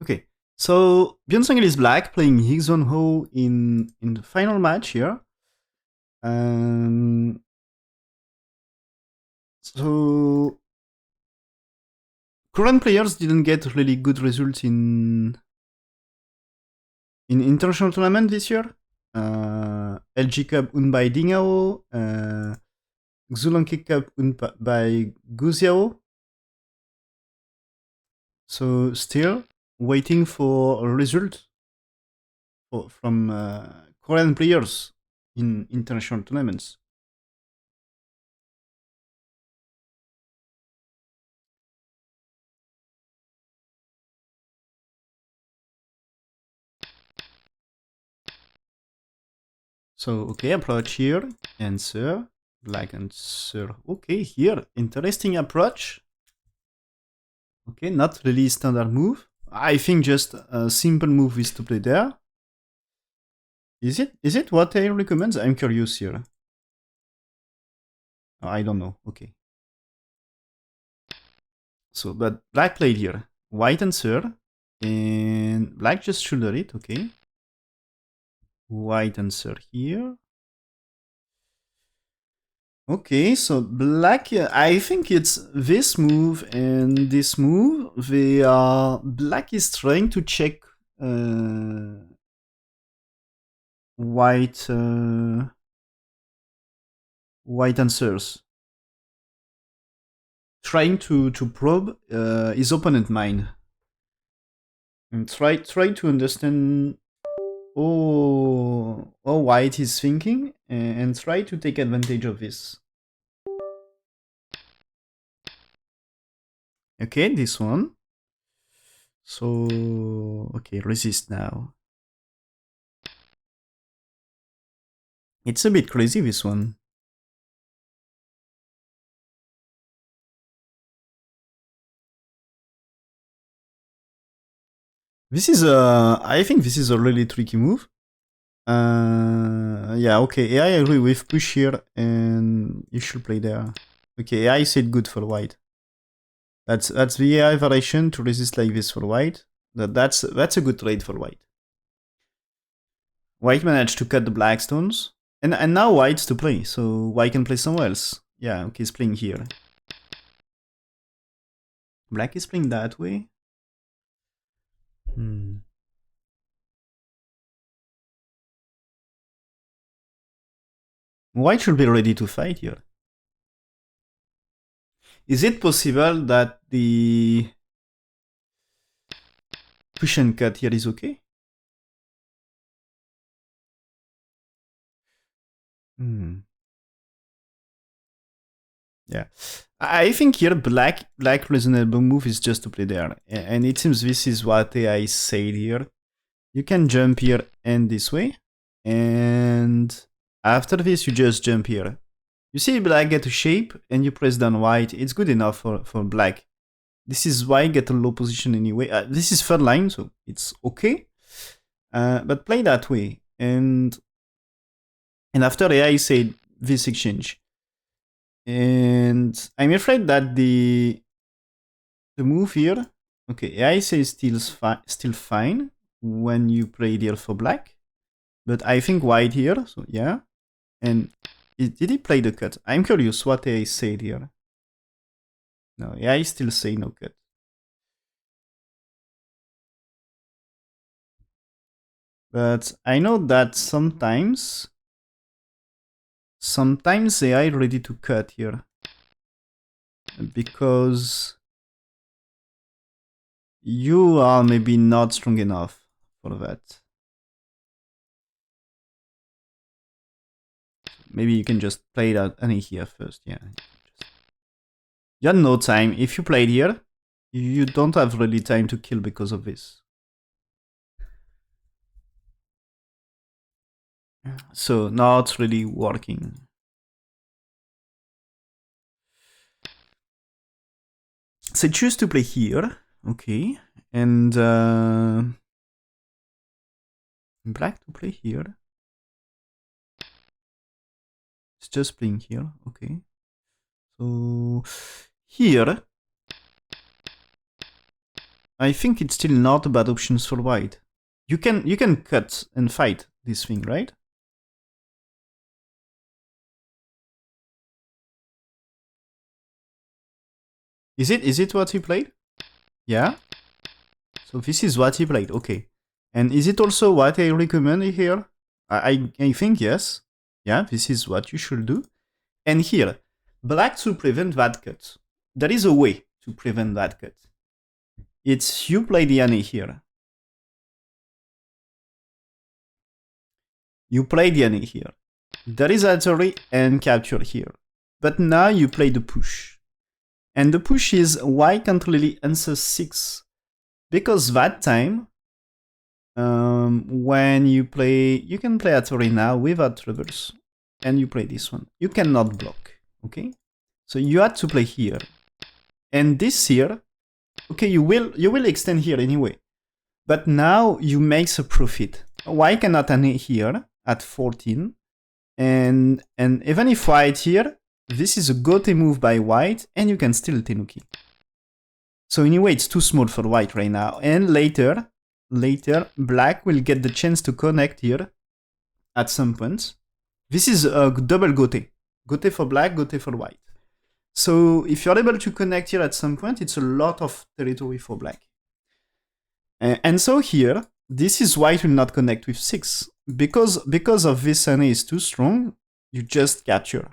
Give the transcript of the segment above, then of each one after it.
Okay, so Byun sangil is black playing Xuanhao in the final match here. So current players didn't get really good results in international tournament this year. LG Cup won by Dingao, Xulanke Cup won by Guziao. So still waiting for a result from Korean players in international tournaments. So, okay, approach here, answer, black answer. Okay, here, interesting approach. Okay, not really standard move. I think just a simple move is to play there. Is it what I recommend? I'm curious here. I don't know. Okay. So, but black played here. White answer. And black just shoulder it. Okay. White answer here. Okay, so black, I think it's this move and this move. Black is trying to check white white answers, trying to probe his opponent mind and try to understand white is thinking and try to take advantage of this. Okay, this one. So okay, resist now. It's a bit crazy, this one. This is I think this is a really tricky move. Yeah, okay, AI agree with push here, and you should play there. Okay, AI said good for white. That's the AI variation to resist like this for white. That's a good trade for white. White managed to cut the black stones, and now white's to play, so white can play somewhere else. Yeah, okay, he's playing here. Black is playing that way. White should be ready to fight here. Is it possible that the push and cut here is okay? Yeah, I think here black reasonable move is just to play there, and it seems this is what I said here. You can jump here and this way, and after this you just jump here. You see black get a shape, and you press down white. It's good enough for black. This is why get a low position anyway. This is third line, so it's okay. But play that way, and after AI said this exchange. And I'm afraid that the move here, okay, AI says still fine when you play here for black, but I think white here, so yeah. And did he play the cut? I'm curious what AI said here. No, AI still say no cut. But I know that sometimes AI ready to cut here because you are maybe not strong enough for that. Maybe you can just play that any here first, yeah. You had no time. If you played here, you don't have really time to kill because of this. So not really working. So choose to play here, okay, and black to play here. It's just playing here, okay. So here, I think it's still not bad options for white. You can cut and fight this thing, right? Is it what he played? Yeah. So this is what he played. Okay. And is it also what I recommend here? I think yes. Yeah, this is what you should do. And here, black to prevent that cut. There is a way to prevent that cut. It's you play the Annie here. You play the Annie here. There is artillery and capture here. But now you play the push. And the push is white can't really answer 6. Because that time, when you play, you can play artillery now without troubles. And you play this one. You cannot block, okay? So you had to play here. And this here, okay, you will extend here anyway. But now you make a profit. Why cannot Annie here at 14? And even if white here, this is a gote move by white, and you can still tenuki. So anyway, it's too small for white right now. And later, black will get the chance to connect here at some point. This is a double gote. Gote for black, gote for white. So if you're able to connect here at some point, it's a lot of territory for black. And so here, this is white will not connect with 6. Because of this Annie is too strong, you just capture.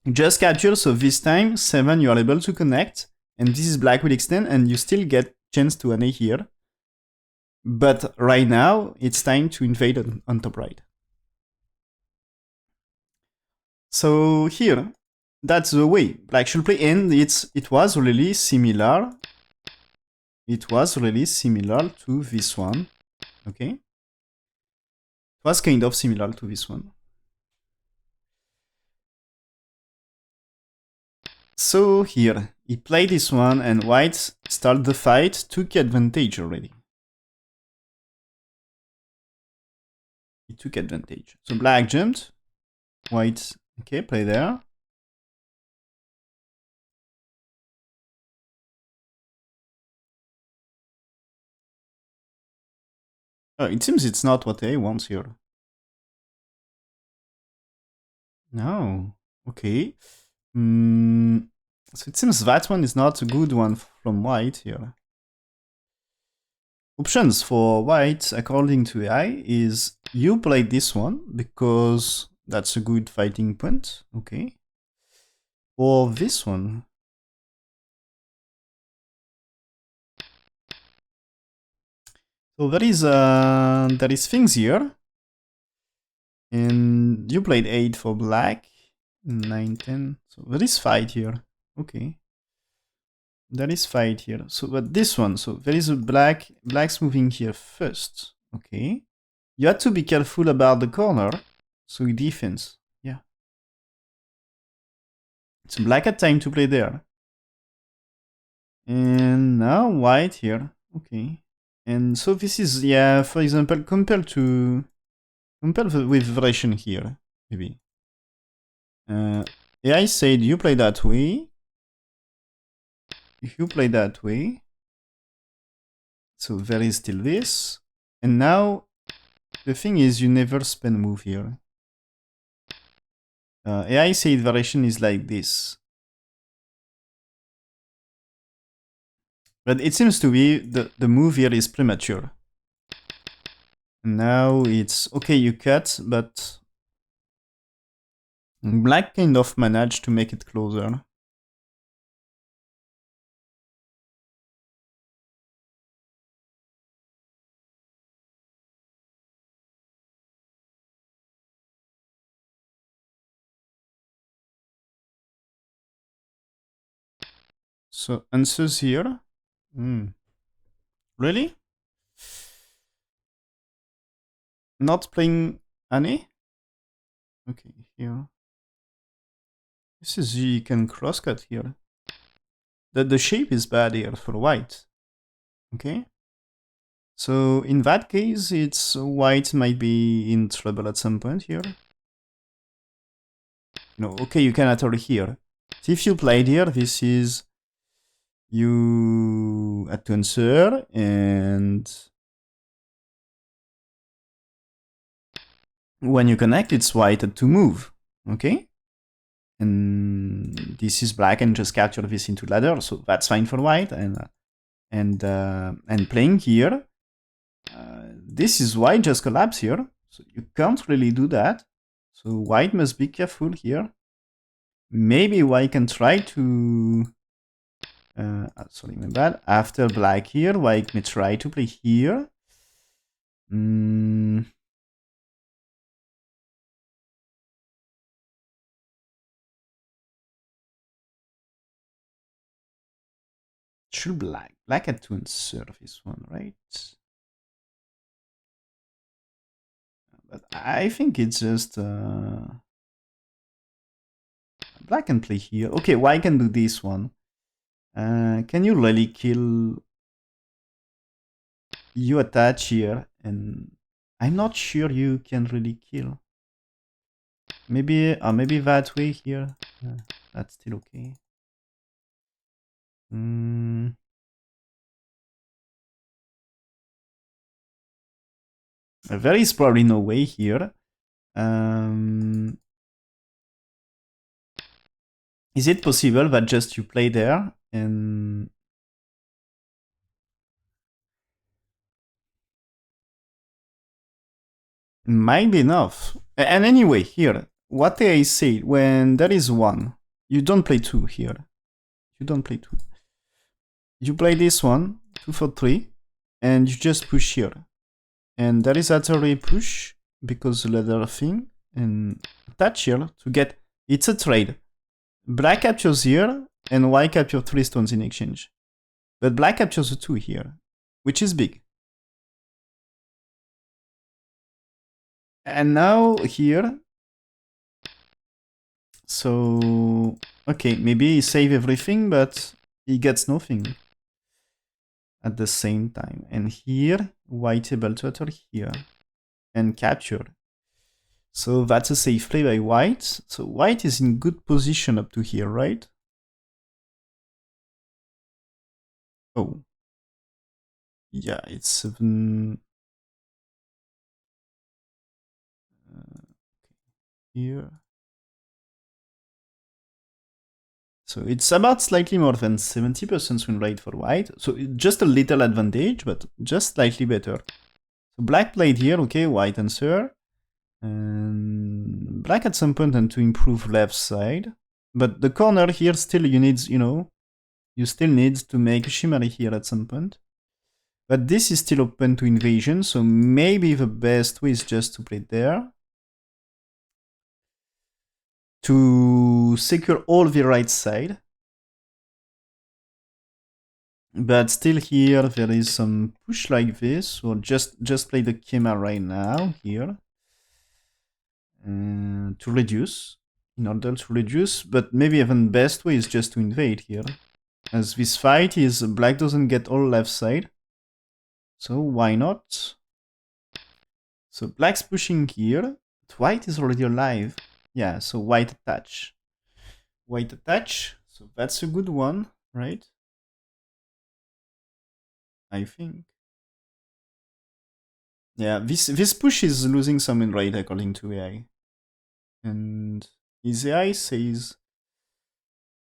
You just capture, so this time, 7 you are able to connect, and this is black will extend, and you still get chance to Annie here. But right now, it's time to invade on top right. So here, that's the way black should play, and it was really similar. It was really similar to this one, okay? It was kind of similar to this one. So here, he played this one, and white started the fight, took advantage already. He took advantage. So black jumped, white, okay, play there. Oh, it seems it's not what A wants here. No, okay. So it seems that one is not a good one from white here. Options for white, according to AI, is you play this one because that's a good fighting point, okay? Or this one. So there is things here. And you played 8 for black, 9, 10. So there is fight here. Okay. There is fight here. So but this one, so there is a black's moving here first. Okay. You have to be careful about the corner. So he defends. Yeah. So black had time to play there. And now white here. Okay. And so this is, yeah, for example, compared with variation here, maybe. AI said you play that way. If you play that way, so there is still this. And now the thing is, you never spend move here. AI said variation is like this. But it seems to be the move here is premature. Now it's okay, you cut, but black kind of managed to make it closer. So answers here. Really? Not playing Annie? Okay, here. This is you can crosscut here. The shape is bad here for white. Okay. So in that case, it's white might be in trouble at some point here. No, okay, you cannot already here. So if you played here, this is you had to answer, and when you connect, it's white to move. Okay? And this is black and just capture this into ladder, so that's fine for white. And playing here, this is white just collapse here, so you can't really do that. So white must be careful here. Maybe white can try to... sorry, my bad. After black here, white may try to play here. Should black had to answer this one, right? But I think it's just black can play here. Okay, white can do this one. Can you really kill? You attach here, and I'm not sure you can really kill. Maybe that way here. That's still okay. There is probably no way here. Is it possible that just you play there and... Might be enough. And anyway, here, what I say, when there is one, you don't play two here. You don't play two. You play this one, 2 for 3, and you just push here. And there is actually push, because the ladder thing, and attach here to get... It's a trade. Black captures here, and white captures 3 stones in exchange. But black captures the 2 here, which is big. And now here... So... Okay, maybe he save everything, but he gets nothing at the same time. And here, white able to enter here and capture. So that's a safe play by white. So white is in good position up to here, right? Oh. Yeah, it's 7... here. So it's about slightly more than 70% win rate for white. So just a little advantage, but just slightly better. So black played here, okay, white answer. And black at some point and to improve left side. But the corner here still you need, you know, you still need to make a shimmery here at some point. But this is still open to invasion, so maybe the best way is just to play there. To secure all the right side. But still here there is some push like this, or just play the Kema right now here. To reduce, in order to reduce, but maybe even best way is just to invade here. As this fight is black doesn't get all left side. So why not? So black's pushing here, but white is already alive. Yeah, so white attach. White attach, so that's a good one, right? I think. Yeah, this push is losing some in rate according to AI. And his AI says...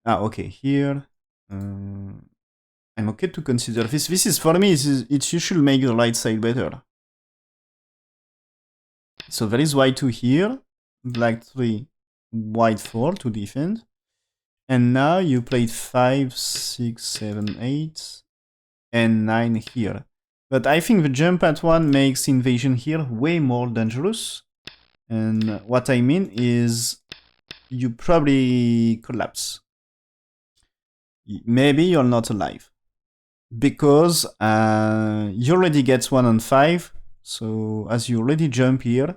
okay, here. I'm okay to consider this. This is, for me, you should make the right side better. So there is white 2 here, black 3, white 4 to defend. And now you played 5, 6, 7, 8, and 9 here. But I think the jump at 1 makes invasion here way more dangerous. And what I mean is you probably collapse. Maybe you're not alive. Because you already get 1 on 5. So as you already jump here,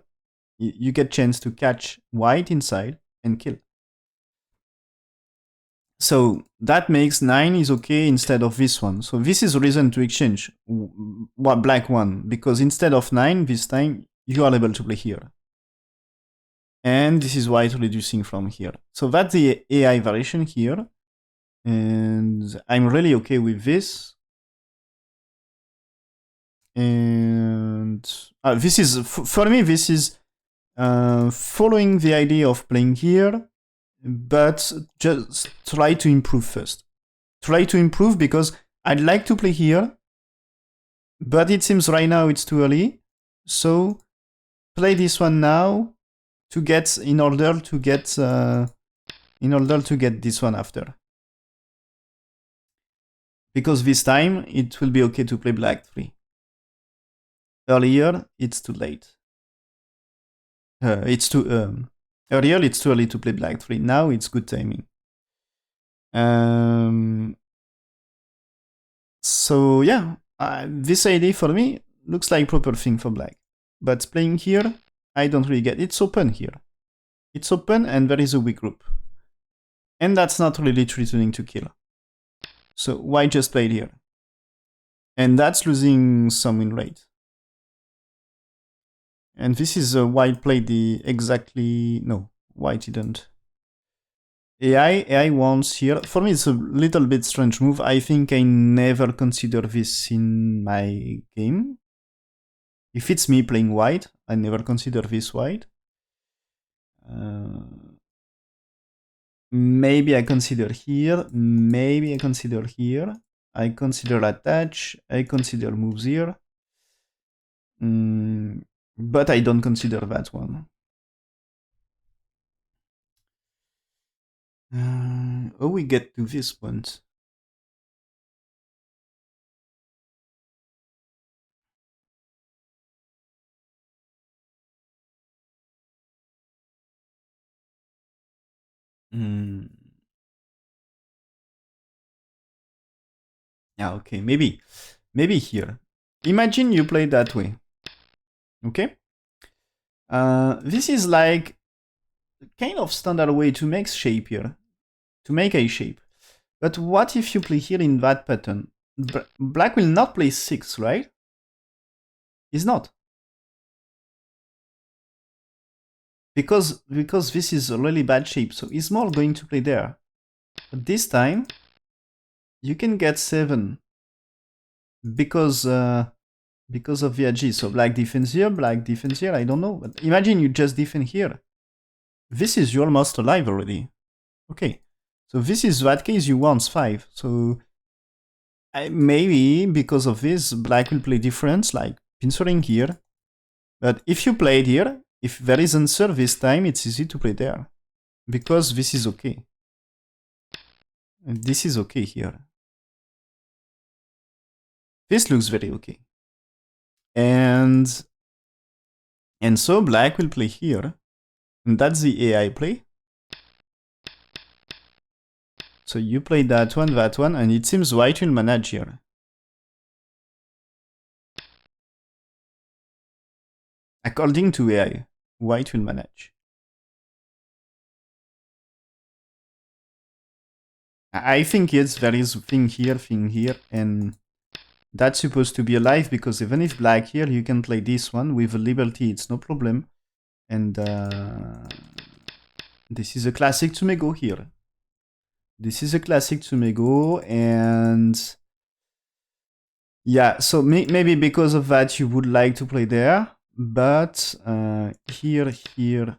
you get chance to catch white inside and kill. So that makes 9 is okay instead of this one. So this is a reason to exchange black 1. Because instead of 9, this time you are able to play here. And this is white reducing from here. So that's the AI variation here. And I'm really okay with this. And this is, for me, this is following the idea of playing here, but just try to improve first. Try to improve because I'd like to play here, but it seems right now it's too early. So play this one now to get in order to get this one after. Because this time it will be okay to play black 3. Earlier it's too late. It's too earlier it's too early to play black 3. Now it's good timing. So yeah, this idea for me looks like proper thing for black. But playing here, I don't really get it. It's open here. It's open and there is a weak group. And that's not really threatening to kill. So why just play it here? And that's losing some win rate. And this is a white played the exactly... No, white didn't. AI wants here. For me, it's a little bit strange move. I think I never consider this in my game. If it's me playing white, I never consider this white. Maybe I consider here. Maybe I consider here. I consider attach. I consider moves here. But I don't consider that one. Oh, we get to this point. Yeah, okay, maybe here. Imagine you play that way. Okay? This is like kind of standard way to make shape here. To make a shape. But what if you play here in that pattern? Black will not play 6, right? He's not. Because this is a really bad shape, so he's more going to play there. But this time, you can get 7. Because of VRG. So black defense here, I don't know. But imagine you just defend here. This is you're almost alive already. Okay. So this is that case you want 5. So maybe because of this, black will play different, like pincering here. But if you play it here, if there is answer this time, it's easy to play there. Because this is okay. And this is okay here. This looks very okay. And so black will play here. And that's the AI play. So you play that one, and it seems white will manage here. According to AI, white will manage. I think yes, there is thing here, and that's supposed to be alive, because even if black here, you can play this one with a liberty, it's no problem. And this is a classic Tsumego here. This is a classic Tsumego, and yeah, so maybe because of that you would like to play there, but here, you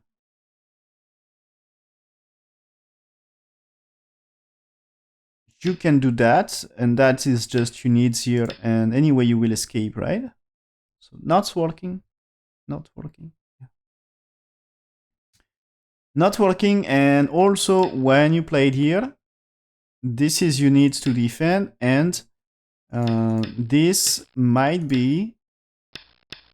can do that, and that is just you need here, and anyway you will escape, right? So not working. Yeah. Not working, and also when you played here, this is you need to defend, and this might be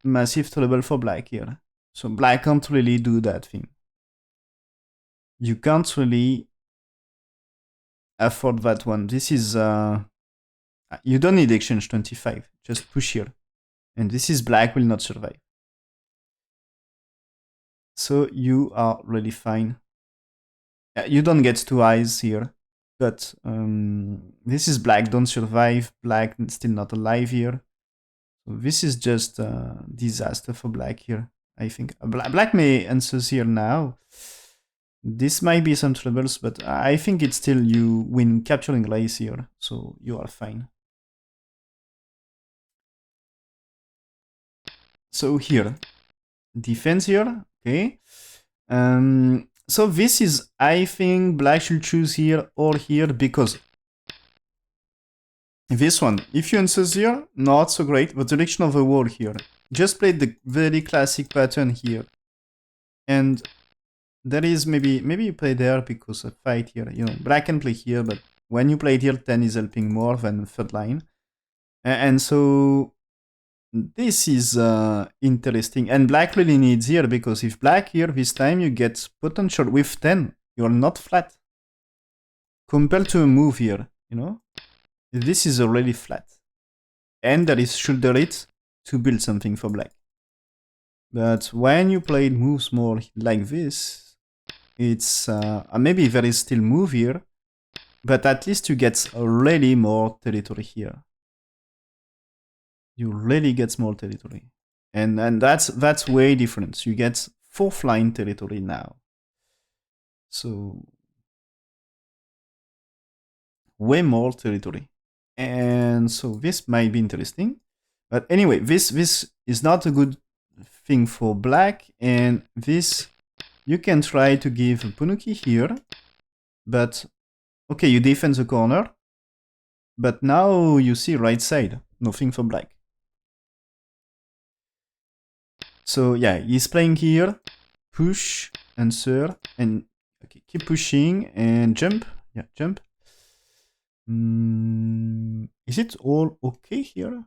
massive trouble for black here. So black can't really do that thing. You can't really afford that one. This is you don't need exchange 25. Just push here, and this is black will not survive. So you are really fine. You don't get 2 eyes here, but this is black don't survive. Black still not alive here. So this is just a disaster for black here. I think black may answer here now. This might be some troubles, but I think it's still you win capturing lace here, so you are fine. So here, defense here, okay. So this is, I think, black should choose here or here because this one, if you answer here, not so great, but direction of the wall here. Just play the very classic pattern here. And there is maybe you play there because a fight here. You know, black can play here, but when you play here, 10 is helping more than third line. And so this is interesting. And black really needs here because if black here, this time you get potential with 10. You're not flat. Compared to a move here, you know? This is already flat. And there is shoulder it to build something for black. But when you play moves more like this, it's maybe there is still move here, but at least you get already more territory here. You really get more territory. And that's way different. You get 4th line territory now. So way more territory. And so this might be interesting. But anyway, this is not a good thing for black. And this, you can try to give Punuki here. But, okay, you defend the corner. But now you see right side. Nothing for black. So yeah, he's playing here. Push, answer, and okay, keep pushing and jump. Yeah, jump. Is it all okay here?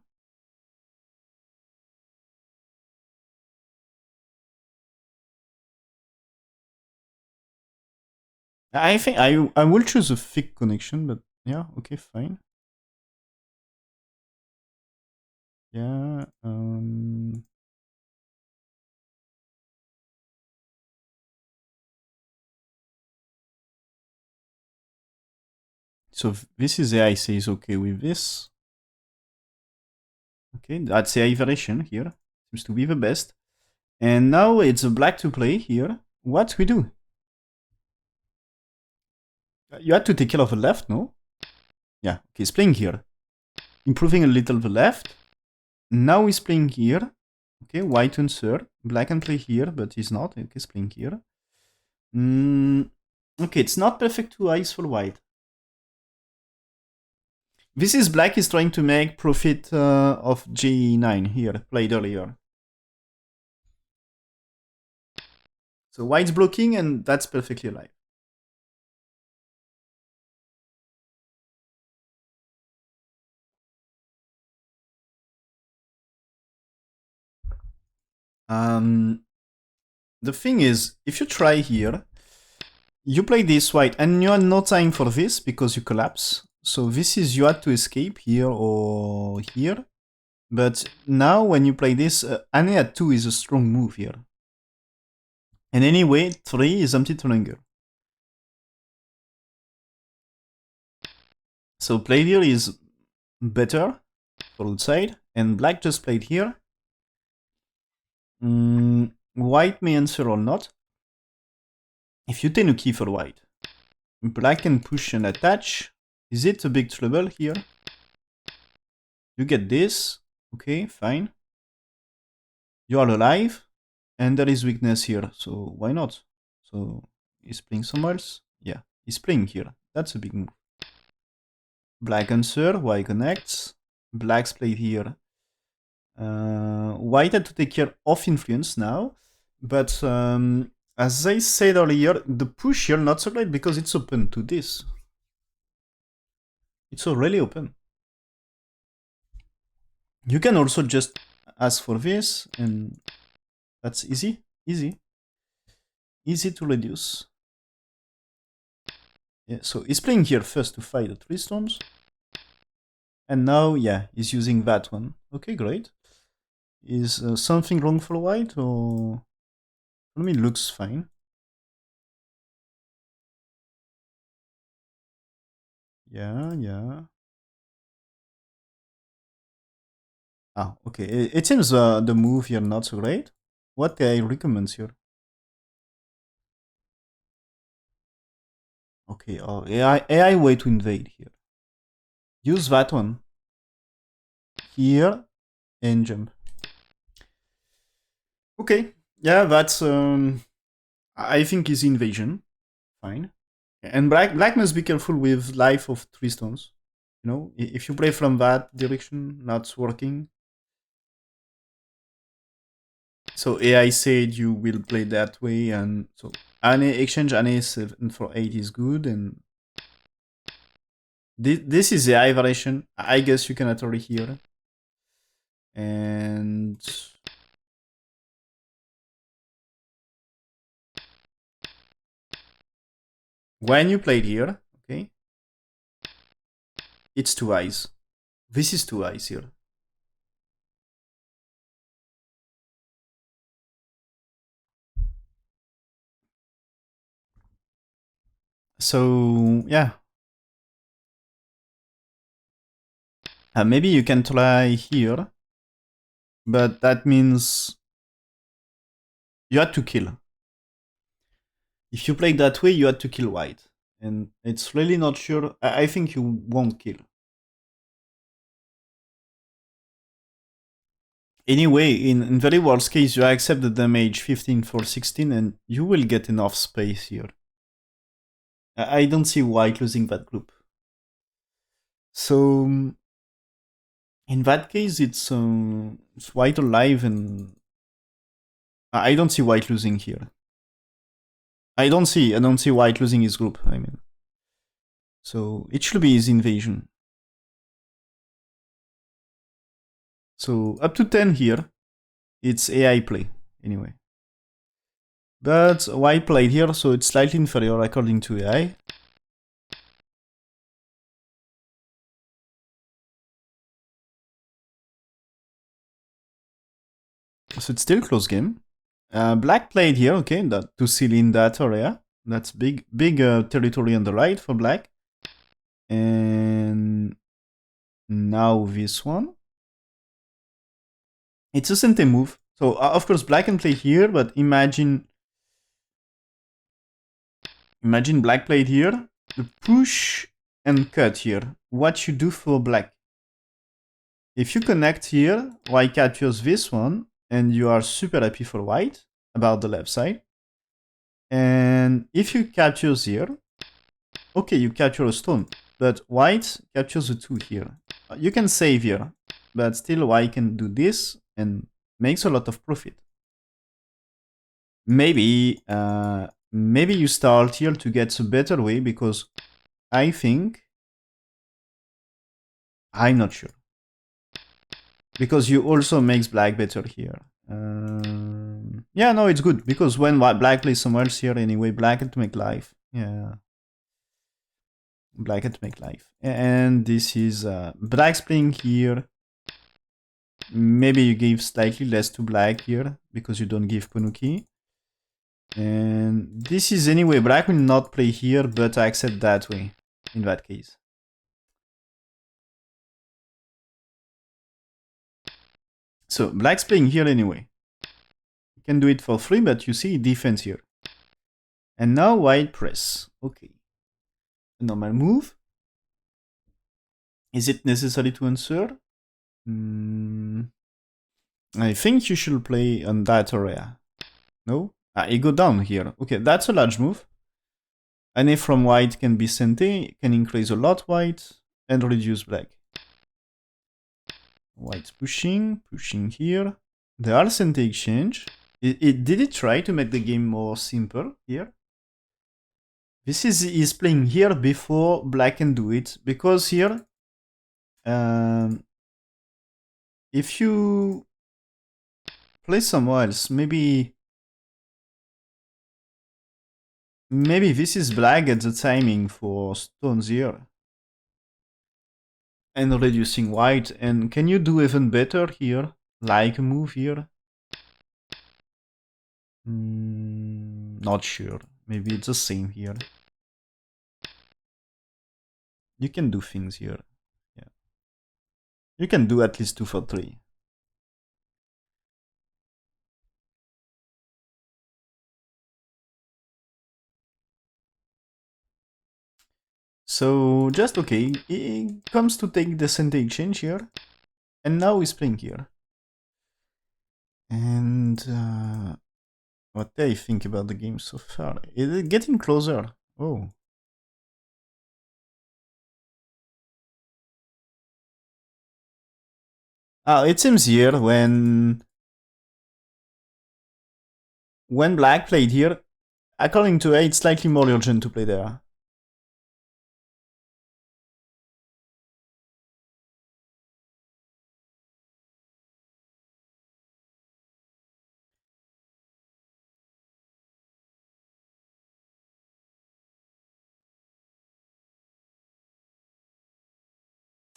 I think I will choose a thick connection, but yeah, okay, fine. Yeah. So this is the IC is okay with this. Okay, that's the AI variation here. Seems to be the best. And now it's a black to play here. What we do? You had to take care of the left, no? Yeah, okay, he's playing here. Improving a little the left. Now he's playing here. Okay, white and third. Black can play here, but he's not. Okay, he's playing here. Okay, it's not perfect two eyes for white. This is black is trying to make profit of G9 here, played earlier. So white's blocking, and that's perfectly alive. The thing is, if you try here, you play this white, and you have no time for this because you collapse. So this is you had to escape here or here. But now when you play this, Ane at 2 is a strong move here. And anyway, 3 is empty triangle. So play here is better for outside, and black just played here. White may answer or not. If you take a key for white, black can push and attach. Is it a big trouble here? You get this. Okay, fine. You are alive, and there is weakness here, so why not? So he's playing somewhere else. Yeah, he's playing here. That's a big move. Black answer, white connects. Black's played here. White had to take care of influence now, but as I said earlier, the push here not so great because it's open to this. It's already open. You can also just ask for this, and that's easy, easy to reduce. Yeah, so he's playing here first to fight the 3 storms. And now, yeah, he's using that one. Okay, great. Is something wrong for white, or for me it looks fine? Yeah. Ah, okay. It seems the move here not so great. What I recommend here? Okay, AI way to invade here. Use that one. Here and jump. Okay, yeah, that's I think is invasion. Fine. And black must be careful with life of 3 stones. You know, if you play from that direction, not working. So AI said you will play that way, and so any exchange any 7 for 8 is good, and this is the AI variation. I guess you cannot already hear. And when you played here, okay, it's 2 eyes. This is 2 eyes here. So yeah, maybe you can try here, but that means you had to kill. If you play that way, you had to kill white, and it's really not sure. I think you won't kill. Anyway, in very worst case, you accept the damage 15 for 16, and you will get enough space here. I don't see white losing that group. So in that case, it's white alive, and I don't see white losing here. I don't see white losing his group. I mean, so it should be his invasion. So up to 10 here, it's AI play anyway. But white played here, so it's slightly inferior according to AI. So it's still close game. Black played here, okay, that to seal in that area. That's big territory on the right for black. And now this one. It's a Sente move. So of course black can play here, but imagine black played here. The push and cut here. What you do for black? If you connect here, white captures this one, and you are super happy for white about the left side. And if you capture here, okay, you capture a stone, but white captures a 2 here. You can save here, but still white can do this and makes a lot of profit. Maybe you start here to get a better way, because I think, I'm not sure, because you also makes black better here. Yeah, no, it's good, because when black plays somewhere else here anyway, black had to make life. Yeah, black had to make life. And this is black's playing here. Maybe you give slightly less to black here, because you don't give Ponuki. And this is anyway, black will not play here, but I accept that way, in that case. So black's playing here anyway. You can do it for free, but you see defense here. And now white press. Okay. A normal move. Is it necessary to answer? I think you should play on that area. No? You go down here. Okay, that's a large move. Any from white can be Sente, can increase a lot white, and reduce black. White's pushing here. There are Sente exchange. Did it try to make the game more simple here? This is playing here before black can do it, because here, if you play somewhere else, maybe this is black at the timing for stones here. And reducing white, and can you do even better here? Like a move here? Not sure. Maybe it's the same here. You can do things here. Yeah. You can do at least 2 for 3. So just okay, he comes to take the center exchange here, and now he's playing here. And what do I think about the game so far? Is it getting closer? Oh. It seems here when black played here, according to A, it's slightly more urgent to play there.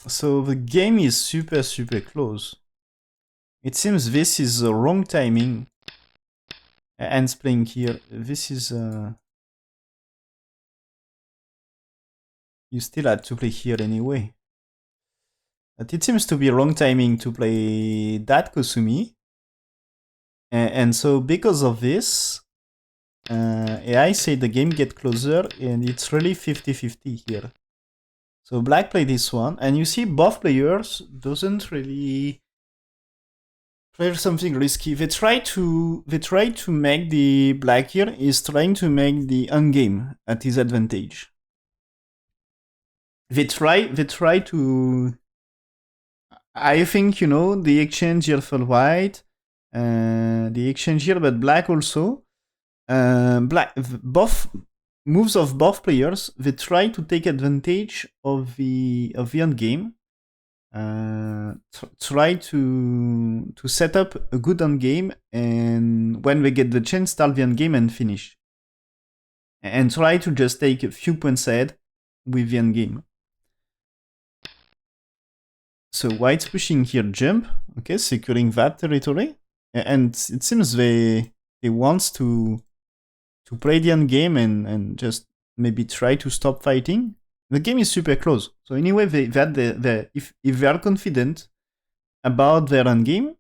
So the game is super close. It seems this is the wrong timing. Ends playing here. This is you still had to play here anyway. But it seems to be wrong timing to play that Kosumi. And so because of this, AI say the game get closer and it's really 50-50 here. So black play this one, and you see both players doesn't really play something risky. They try to make the black here is trying to make the endgame at his advantage. They try to. I think you know the exchange here for white, the exchange here, but black also. Black both moves of both players. They try to take advantage of the end game. Try to set up a good end game, and when they get the chance, start the end game and finish. And try to just take a few points ahead with the end game. So white's pushing here jump, okay, securing that territory, and it seems they wants to play the end game and just maybe try to stop fighting. The game is super close. So anyway, if they are confident about their end game,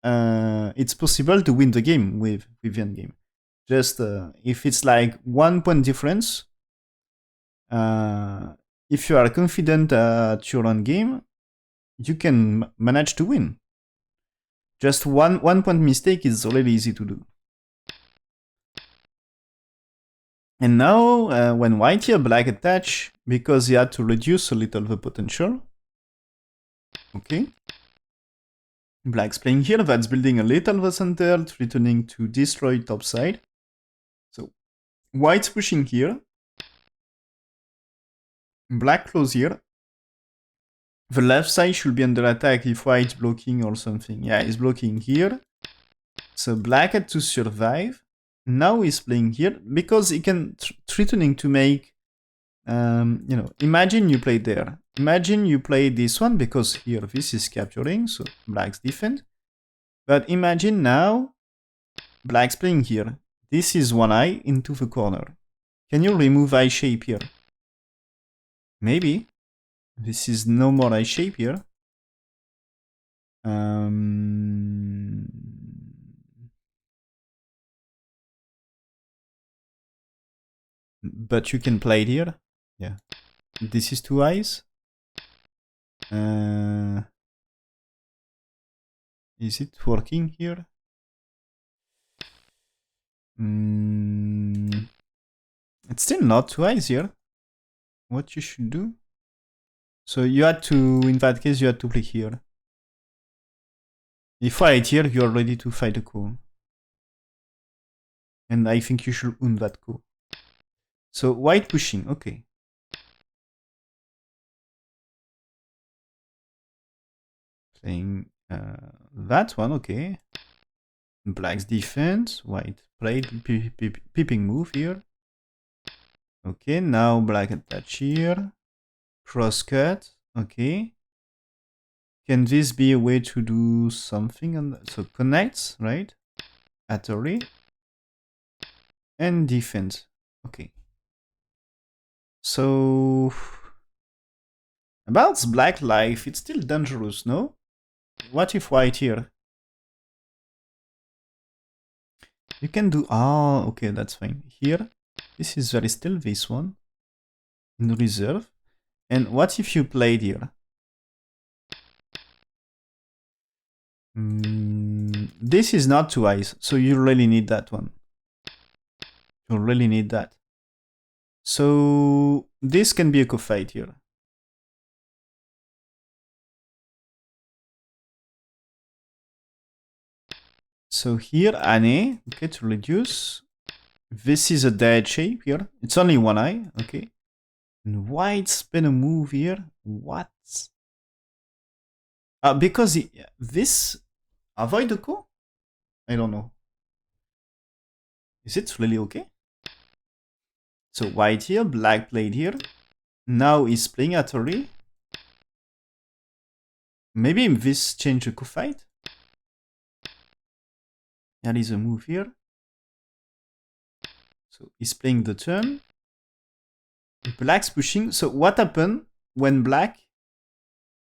it's possible to win the game with the end game. Just if it's like 1 point difference, if you are confident at your end game, you can manage to win. Just one point mistake is really easy to do. And now, when white here black attach, because he had to reduce a little the potential. Okay. Black's playing here, that's building a little the center, threatening to destroy top side. So white's pushing here. Black close here. The left side should be under attack if white's blocking or something. Yeah, he's blocking here. So black had to survive. Now he's playing here because he can threatening to make, you know, imagine you play there. Imagine you play this one because here this is capturing, so black's defend. But imagine now black's playing here. This is one eye into the corner. Can you remove eye shape here? Maybe. This is no more eye shape here. But you can play it here. Yeah. This is two eyes. Is it working here? It's still not two eyes here. What you should do? So you had to, in that case, you had to play here. If I hit here, you are ready to fight a coup. And I think you should own that coup. So white pushing, okay. Playing that one, okay. Black's defense, white played peeping move here. Okay, now black attach here. Cross cut, okay. Can this be a way to do something? So connects, right? Atari. And defense, okay. So about black life, it's still dangerous, no? What if white here? You can do, okay, that's fine. Here, this is very still this one. in reserve. And what if you played here? This is not 2 eyes, so you really need that one. You really need that. So this can be a co-fight here. So here, Ane, okay, to reduce. This is a dead shape here. It's only 1 eye, okay. And white's spin a move here. What? Because this avoid the ko? I don't know. Is it really okay? So white here, black played here. Now he's playing Atari. Maybe this change the co-fight. There is a move here. So he's playing the turn. Black's pushing. So what happened when black?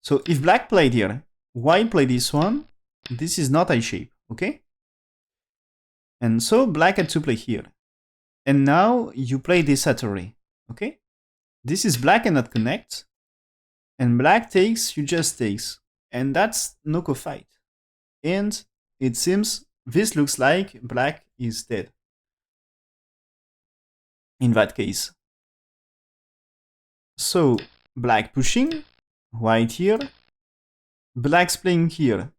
So if black played here, white played this one. This is not eye shape, okay? And so black had to play here. And now you play this Atari, okay? This is black cannot connect. And black takes, you just takes. And that's no co-fight. And it seems this looks like black is dead. In that case. So black pushing, white here, black's playing here.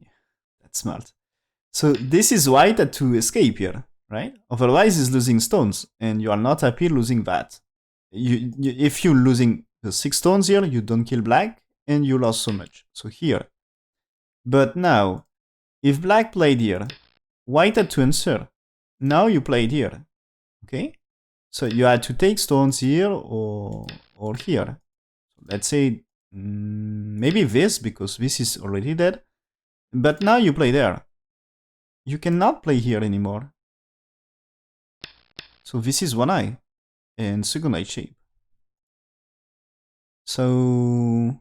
Yeah, that's smart. So this is white had to escape here, right? Otherwise he's losing stones, and you are not happy losing that. If you're losing the 6 stones here, you don't kill black, and you lost so much. So here. But now, if black played here, white had to answer. Now you played here, okay? So you had to take stones here or here. Let's say maybe this, because this is already dead. But now you play there. You cannot play here anymore. So this is 1 eye and second eye shape. So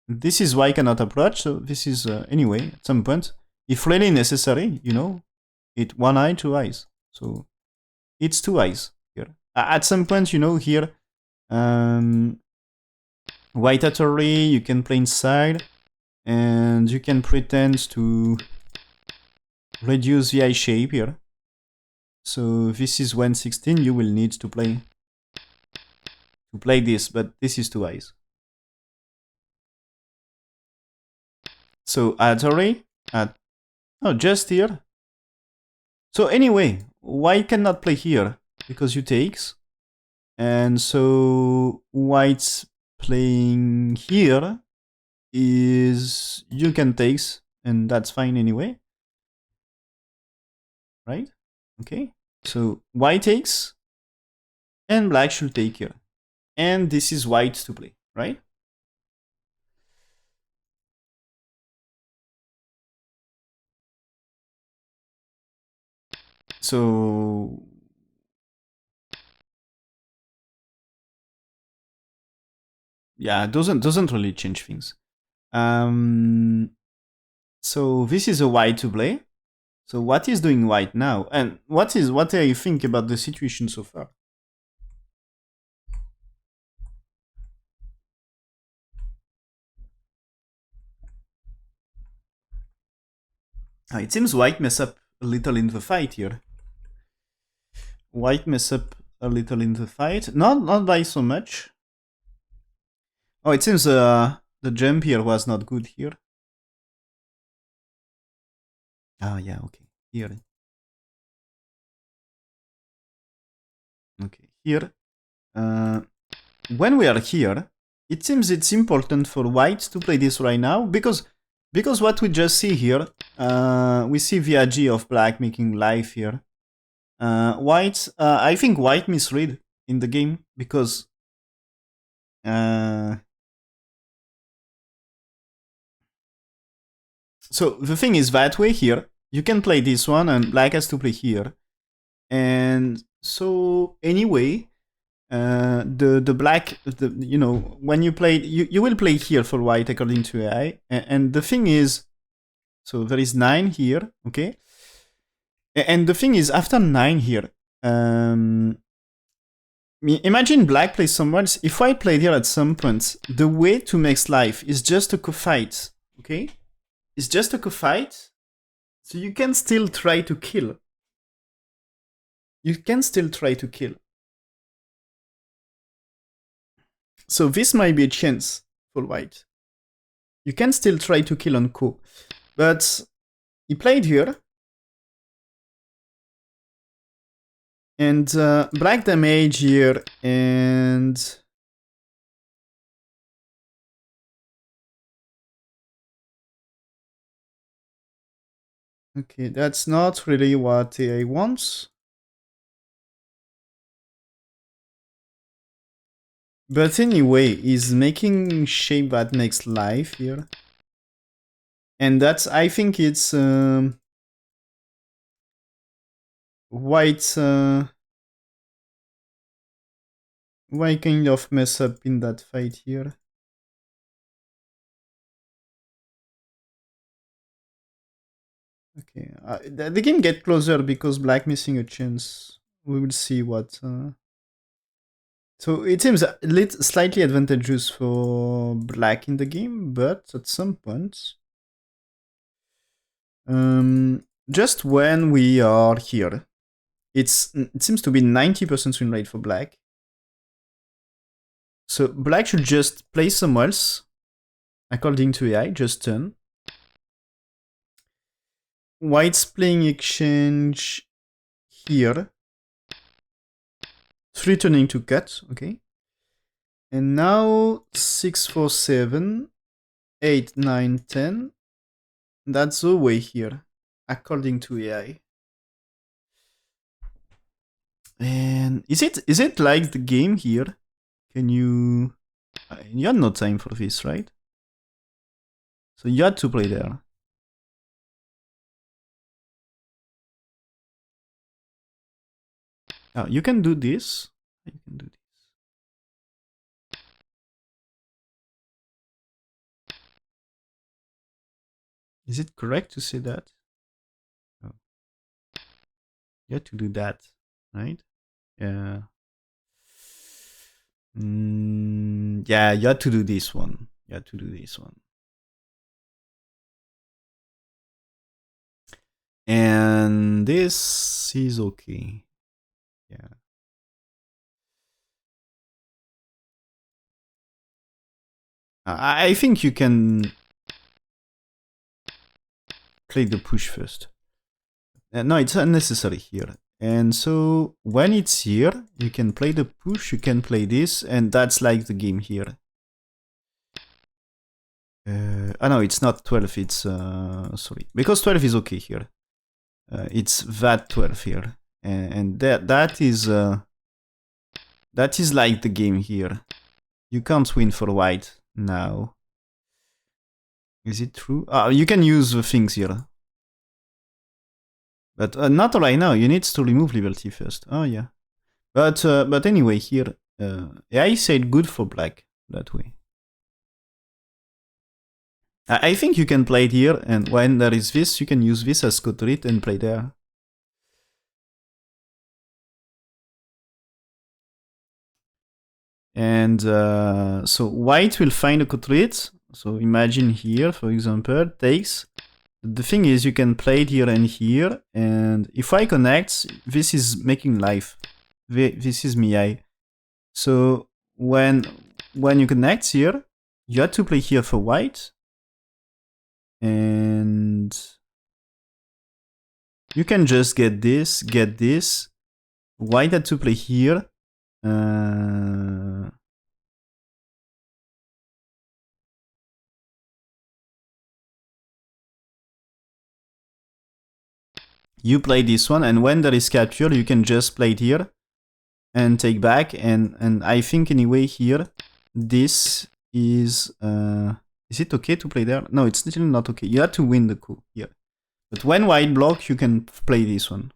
this is why I cannot approach. So this is anyway at some point, if really necessary, you know, it 1 eye, 2 eyes. So it's 2 eyes here. At some point, you know, here, white Atari, you can play inside, and you can pretend to reduce the eye shape here. So this is 116. You will need to play this, but this is 2 eyes. So Atari just here. So anyway, white cannot play here because you takes, and so white's playing here is you can takes, and that's fine anyway, right? Okay, so white takes, and black should take here, and this is white to play, right? So yeah, it doesn't really change things. So this is a white to play. So what is doing white now? And what do you think about the situation so far? It seems white mess up a little in the fight here. White mess up a little in the fight. Not by so much. Oh, it seems the jump here was not good here. Ah, yeah, okay. Here. Okay, here. When we are here, it seems it's important for white to play this right now, because what we just see here, we see the ag of black making life here. White, I think white misread in the game, because so the thing is that way here, you can play this one and black has to play here. And so anyway, the black, you know, when you play, you will play here for white according to AI. And the thing is, so there is 9 here, okay? And the thing is, after 9 here, Imagine black plays somewhere else. If white played here at some point, the way to make life is just a co-fight, okay? It's just a co-fight, so you can still try to kill. You can still try to kill. So this might be a chance for white. You can still try to kill on ko. But he played here. And black damage here, and okay, that's not really what I want. But anyway, he's making shape that makes life here. And that's, I think it's white, white kind of mess up in that fight here. Okay, the game get closer because black missing a chance. We will see what... So it seems slightly advantageous for black in the game, but at some point... just when we are here, it seems to be 90% win rate for black. So black should just play somewhere else, according to AI, just turn. White's playing exchange here. 3 turning to cut, okay. And now 6, 4, 7, 8, 9, 10. That's the way here, according to AI. And is it like the game here? Can you... You had no time for this, right? So you had to play there. You can do this. You can do this. Is it correct to say that? Oh. You have to do that, right? Yeah. Yeah, you have to do this one. You have to do this one. And this is okay. Yeah. I think you can play the push first. No, it's unnecessary here. And so when it's here, you can play the push, you can play this, and that's like the game here. Oh no, it's not 12, it's, sorry. Because 12 is okay here. It's that 12 here. And that is like the game here. You can't win for white now. Is it true? You can use the things here. But not right now, you need to remove liberty first. Oh yeah. But anyway, here, I said good for black that way. I think you can play it here, and when there is this, you can use this as Cotorit and play there. And so white will find a Cotorit. So imagine here, for example, takes. The thing is, you can play it here and here, and if I connect, this is making life. This is Miai. So when you connect here, you have to play here for white, and you can just get this. White had to play here. You play this one, and when there is capture, you can just play it here and take back. And I think anyway here, this is it okay to play there? No, it's still not okay. You have to win the coup here. But when white block, you can play this one.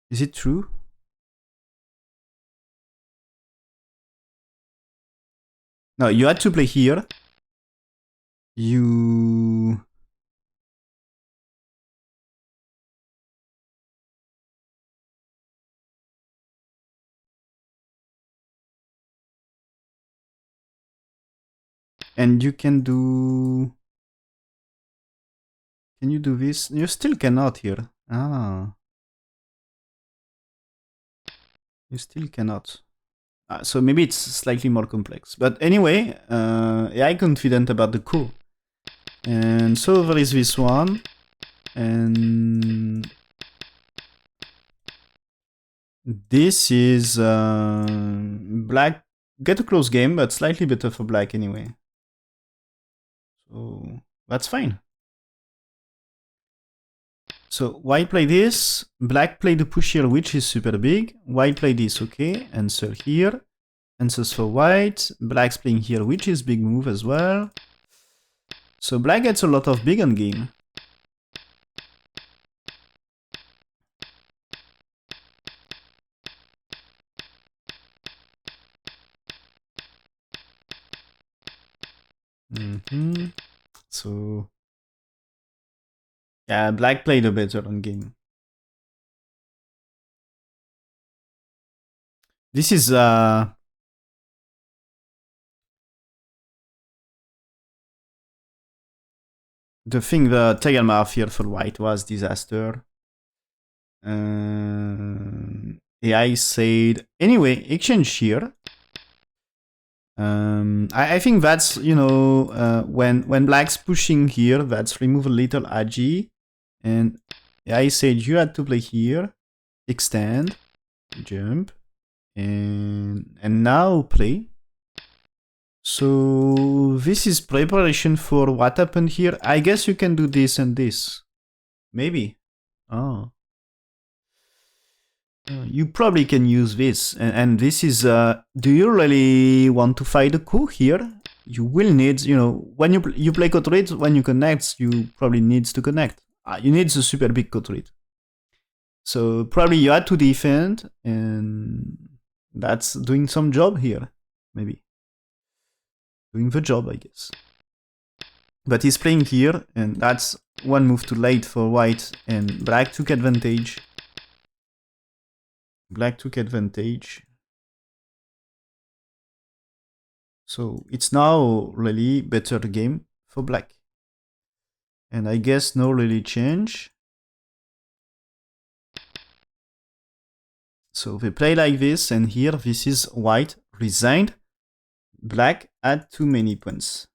Is it true? No, you had to play here. You... And you can do... Can you do this? You still cannot here. Ah. You still cannot. So maybe it's slightly more complex. But anyway, yeah, I'm confident about the coup. And so there is this one. And this is black. Get a close game, but slightly better for black anyway. So that's fine. So white play this, black play the push here, which is super big. White play this, okay. Answer here. Answers for white. Black's playing here, which is big move as well. So black gets a lot of big on game. So yeah, black played a better on game. This is the thing, the Tegelmar here for white was disaster. AI said anyway, exchange here. I think that's, you know, when black's pushing here, that's remove a little agi. And I said you had to play here, extend, jump, and now play. So this is preparation for what happened here. I guess you can do this and this. Maybe. Oh. You probably can use this. And this is, do you really want to fight a coup here? You will need, you know, when you play code rate, when you connect, you probably needs to connect. You need a super big code rate. So probably you had to defend, and that's doing some job here, maybe. Doing the job, I guess. But he's playing here, and that's one move too late for white, and black took advantage. Black took advantage. So it's now really better game for black. And I guess no really change. So they play like this, and here this is white resigned. Black had too many points.